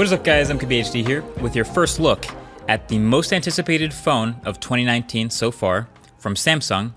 What is up, guys? I'm KBHD here with your first look at the most anticipated phone of 2019 so far from Samsung,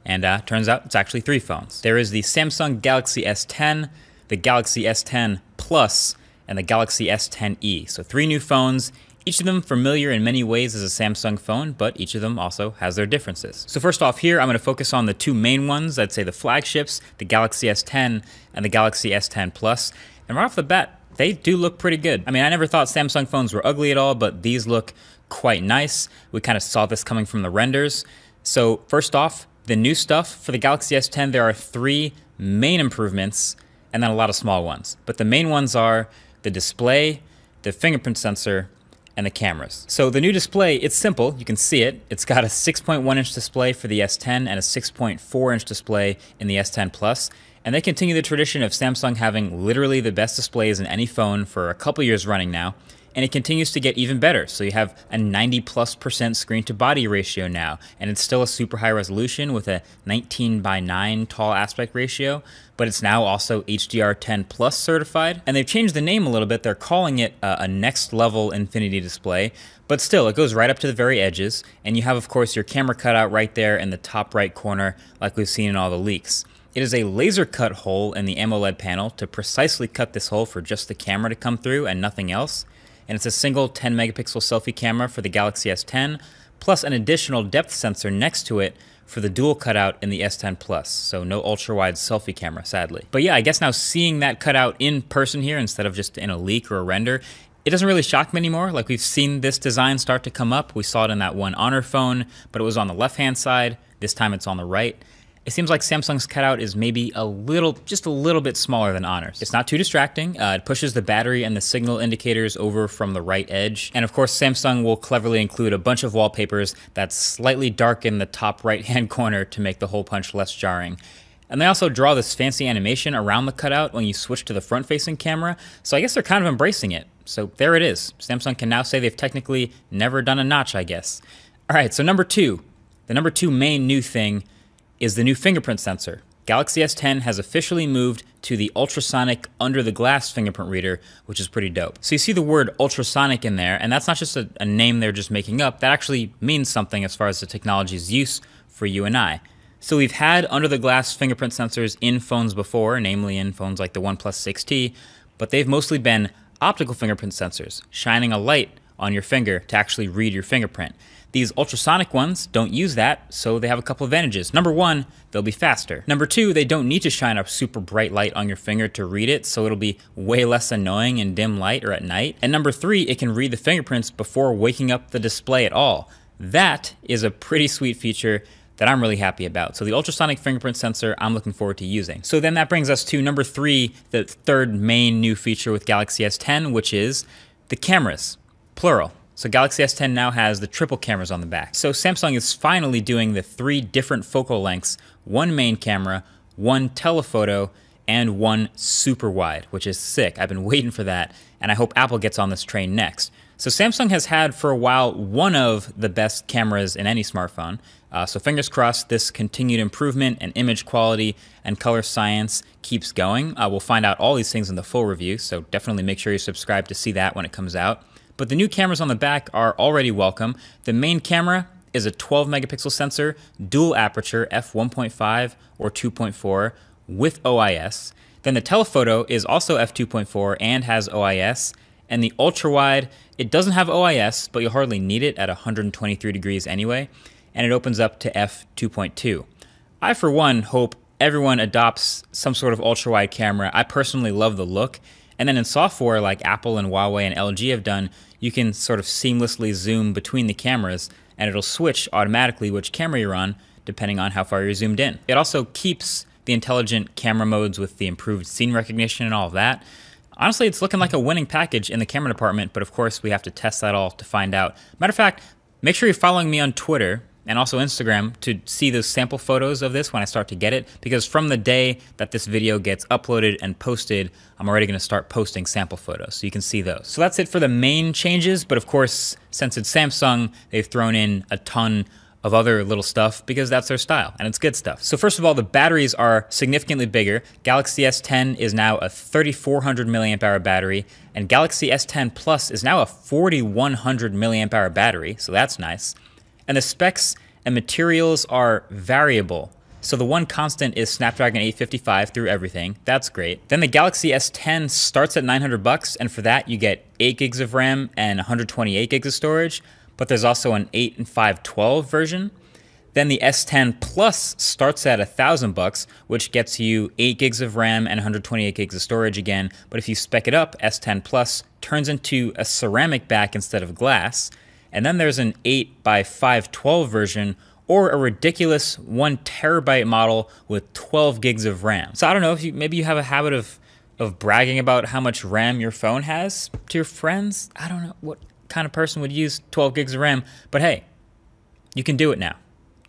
and turns out it's actually three phones. There is the Samsung Galaxy S10, the Galaxy S10 Plus, and the Galaxy S10e. So three new phones, each of them familiar in many ways as a Samsung phone, but each of them also has their differences. So first off here, I'm going to focus on the two main ones, I'd say the flagships, the Galaxy S10 and the Galaxy S10 Plus. And right off the bat, they do look pretty good. I mean, I never thought Samsung phones were ugly at all, but these look quite nice. We kind of saw this coming from the renders. So first off, the new stuff for the Galaxy S10, there are three main improvements and then a lot of small ones. But the main ones are the display, the fingerprint sensor, and the cameras. So the new display, it's simple, you can see it. It's got a 6.1 inch display for the S10 and a 6.4 inch display in the S10 Plus. And they continue the tradition of Samsung having literally the best displays in any phone for a couple years running now. And it continues to get even better. So you have a 90+% screen to body ratio now, and it's still a super high resolution with a 19:9 tall aspect ratio, but it's now also HDR10 Plus certified. And they've changed the name a little bit. They're calling it a next level Infinity display, but still it goes right up to the very edges. And you have, of course, your camera cutout right there in the top right corner, like we've seen in all the leaks. It is a laser cut hole in the AMOLED panel to precisely cut this hole for just the camera to come through and nothing else. And it's a single 10 megapixel selfie camera for the Galaxy S10, plus an additional depth sensor next to it for the dual cutout in the S10 Plus. So no ultra wide selfie camera, sadly. But yeah, I guess now seeing that cutout in person here instead of just in a leak or a render, it doesn't really shock me anymore. Like, we've seen this design start to come up. We saw it in that one Honor phone, but it was on the left-hand side. This time it's on the right. It seems like Samsung's cutout is maybe just a little bit smaller than Honor's. It's not too distracting. It pushes the battery and the signal indicators over from the right edge. And of course, Samsung will cleverly include a bunch of wallpapers that slightly darken the top right-hand corner to make the hole punch less jarring. And they also draw this fancy animation around the cutout when you switch to the front-facing camera. So I guess they're kind of embracing it. So there it is. Samsung can now say they've technically never done a notch, I guess. All right, so number two. The number two main new thing is the new fingerprint sensor. Galaxy S10 has officially moved to the ultrasonic under-the-glass fingerprint reader, which is pretty dope. So you see the word ultrasonic in there, and that's not just a name they're just making up. That actually means something as far as the technology's use for you and I. So we've had under-the-glass fingerprint sensors in phones before, namely in phones like the OnePlus 6T, but they've mostly been optical fingerprint sensors, shining a light on your finger to actually read your fingerprint. These ultrasonic ones don't use that, so they have a couple advantages. Number one, they'll be faster. Number two, they don't need to shine a super bright light on your finger to read it, so it'll be way less annoying in dim light or at night. And number three, it can read the fingerprints before waking up the display at all. That is a pretty sweet feature that I'm really happy about. So the ultrasonic fingerprint sensor, I'm looking forward to using. So then that brings us to number three, the third main new feature with Galaxy S10, which is the cameras, plural. So Galaxy S10 now has the triple cameras on the back. So Samsung is finally doing the three different focal lengths, one main camera, one telephoto, and one super wide, which is sick. I've been waiting for that, and I hope Apple gets on this train next. So Samsung has had for a while one of the best cameras in any smartphone. So fingers crossed this continued improvement in image quality and color science keeps going. We'll find out all these things in the full review, so definitely make sure you subscribe to see that when it comes out. But the new cameras on the back are already welcome. The main camera is a 12 megapixel sensor, dual aperture f1.5 or 2.4 with OIS. Then the telephoto is also f2.4 and has OIS. And the ultra wide, it doesn't have OIS, but you'll hardly need it at 123 degrees anyway. And it opens up to f2.2. I, for one, hope everyone adopts some sort of ultra wide camera. I personally love the look. And then in software like Apple and Huawei and LG have done, you can sort of seamlessly zoom between the cameras and it'll switch automatically which camera you're on depending on how far you're zoomed in. It also keeps the intelligent camera modes with the improved scene recognition and all of that. Honestly, it's looking like a winning package in the camera department, but of course we have to test that all to find out. Matter of fact, make sure you're following me on Twitter and also Instagram to see those sample photos of this when I start to get it, because from the day that this video gets uploaded and posted, I'm already going to start posting sample photos, so you can see those. So that's it for the main changes, but of course, since it's Samsung, they've thrown in a ton of other little stuff because that's their style and it's good stuff. So first of all, the batteries are significantly bigger. Galaxy S10 is now a 3400 milliamp hour battery, and Galaxy S10 Plus is now a 4100 milliamp hour battery, so that's nice. And the specs and materials are variable. So the one constant is Snapdragon 855 through everything. That's great. Then the Galaxy S10 starts at $900, and for that you get 8 gigs of RAM and 128 gigs of storage, but there's also an 8 and 512 version. Then the S10 Plus starts at $1,000, which gets you 8 gigs of RAM and 128 gigs of storage again, but if you spec it up, S10 Plus turns into a ceramic back instead of glass. And then there's an 8 by 512 version, or a ridiculous 1 terabyte model with 12 gigs of RAM. So I don't know if maybe you have a habit of bragging about how much RAM your phone has to your friends. I don't know what kind of person would use 12 gigs of RAM, but hey, you can do it now.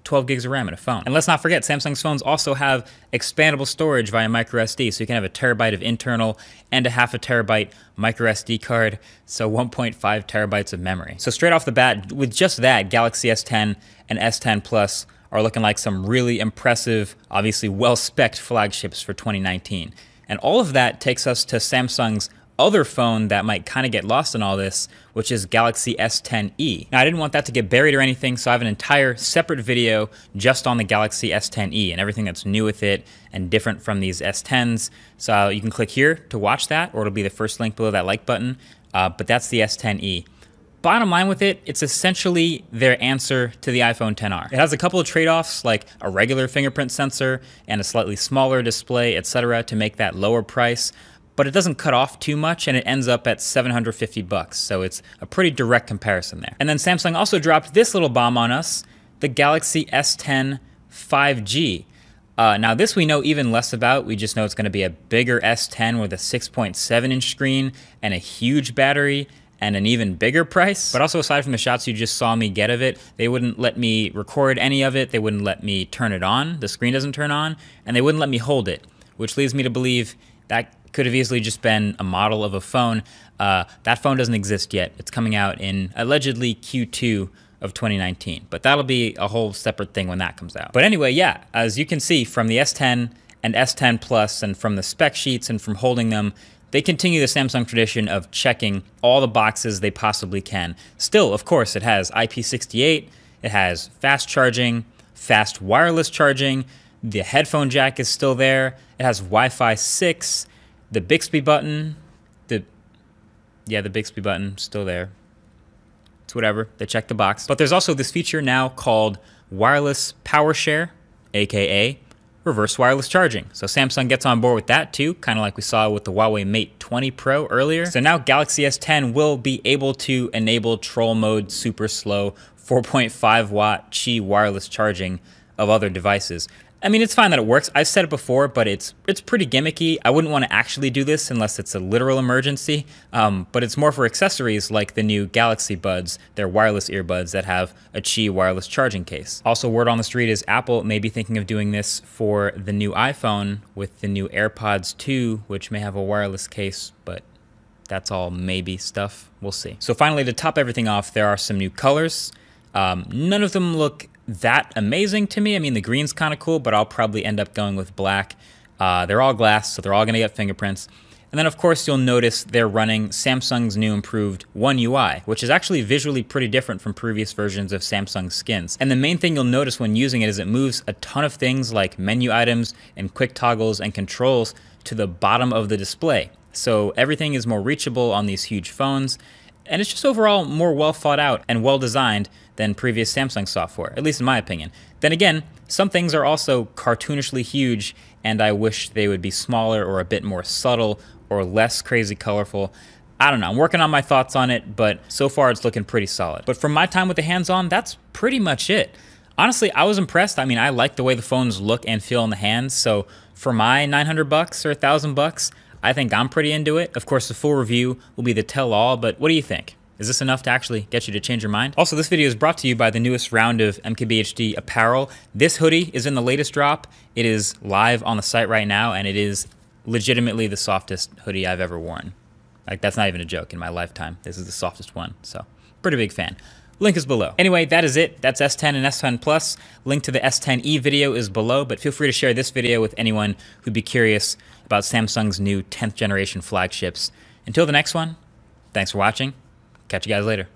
12 gigs of RAM in a phone. And let's not forget, Samsung's phones also have expandable storage via microSD, so you can have a terabyte of internal and a half a terabyte microSD card, so 1.5 terabytes of memory. So straight off the bat, with just that, Galaxy S10 and S10 Plus are looking like some really impressive, obviously well-spec'd flagships for 2019. And all of that takes us to Samsung's other phone that might kind of get lost in all this, which is Galaxy S10e. Now, I didn't want that to get buried or anything, so I have an entire separate video just on the Galaxy S10e and everything that's new with it and different from these S10s. So you can click here to watch that, or it'll be the first link below that like button, but that's the S10e. Bottom line with it, it's essentially their answer to the iPhone XR. It has a couple of trade-offs, like a regular fingerprint sensor and a slightly smaller display, etc., to make that lower price, but it doesn't cut off too much, and it ends up at $750, so it's a pretty direct comparison there. And then Samsung also dropped this little bomb on us, the Galaxy S10 5G. Now this we know even less about. We just know it's going to be a bigger S10 with a 6.7-inch screen and a huge battery and an even bigger price. But also, aside from the shots you just saw me get of it, they wouldn't let me record any of it, they wouldn't let me turn it on, the screen doesn't turn on, and they wouldn't let me hold it, which leads me to believe that could have easily just been a model of a phone. That phone doesn't exist yet. It's coming out in allegedly Q2 of 2019, but that'll be a whole separate thing when that comes out. But anyway, yeah, as you can see from the S10 and S10 Plus and from the spec sheets and from holding them, they continue the Samsung tradition of checking all the boxes they possibly can. Still, of course, it has IP68, it has fast charging, fast wireless charging, the headphone jack is still there, it has Wi-Fi 6, the Bixby button, the Bixby button, still there. It's whatever, they checked the box. But there's also this feature now called wireless power share, AKA reverse wireless charging. So Samsung gets on board with that too, kind of like we saw with the Huawei Mate 20 Pro earlier. So now Galaxy S10 will be able to enable Troll Mode super slow 4.5 watt Qi wireless charging of other devices. I mean, it's fine that it works. I've said it before, but it's pretty gimmicky. I wouldn't want to actually do this unless it's a literal emergency, but it's more for accessories like the new Galaxy Buds, their wireless earbuds that have a Qi wireless charging case. Also, word on the street is Apple may be thinking of doing this for the new iPhone with the new AirPods 2, which may have a wireless case, but that's all maybe stuff. We'll see. So finally, to top everything off, there are some new colors. None of them look that amazing to me. I mean, the green's kind of cool, but I'll probably end up going with black. They're all glass, so they're all going to get fingerprints. And then, of course, you'll notice they're running Samsung's new improved One UI, which is actually visually pretty different from previous versions of Samsung skins. And the main thing you'll notice when using it is it moves a ton of things like menu items and quick toggles and controls to the bottom of the display. So everything is more reachable on these huge phones. And it's just overall more well thought out and well designed than previous Samsung software, at least in my opinion. Then again, some things are also cartoonishly huge, and I wish they would be smaller or a bit more subtle or less crazy colorful. I don't know, I'm working on my thoughts on it, but so far it's looking pretty solid. But from my time with the hands-on, that's pretty much it. Honestly, I was impressed. I mean, I like the way the phones look and feel in the hands, so for my $900 or $1,000, I think I'm pretty into it. Of course, the full review will be the tell-all, but what do you think? Is this enough to actually get you to change your mind? Also, this video is brought to you by the newest round of MKBHD apparel. This hoodie is in the latest drop. It is live on the site right now, and it is legitimately the softest hoodie I've ever worn. Like, that's not even a joke in my lifetime. This is the softest one, so pretty big fan. Link is below. Anyway, that is it. That's S10 and S10 Plus. Link to the S10e video is below, but feel free to share this video with anyone who'd be curious about Samsung's new 10th generation flagships. Until the next one, thanks for watching. Catch you guys later.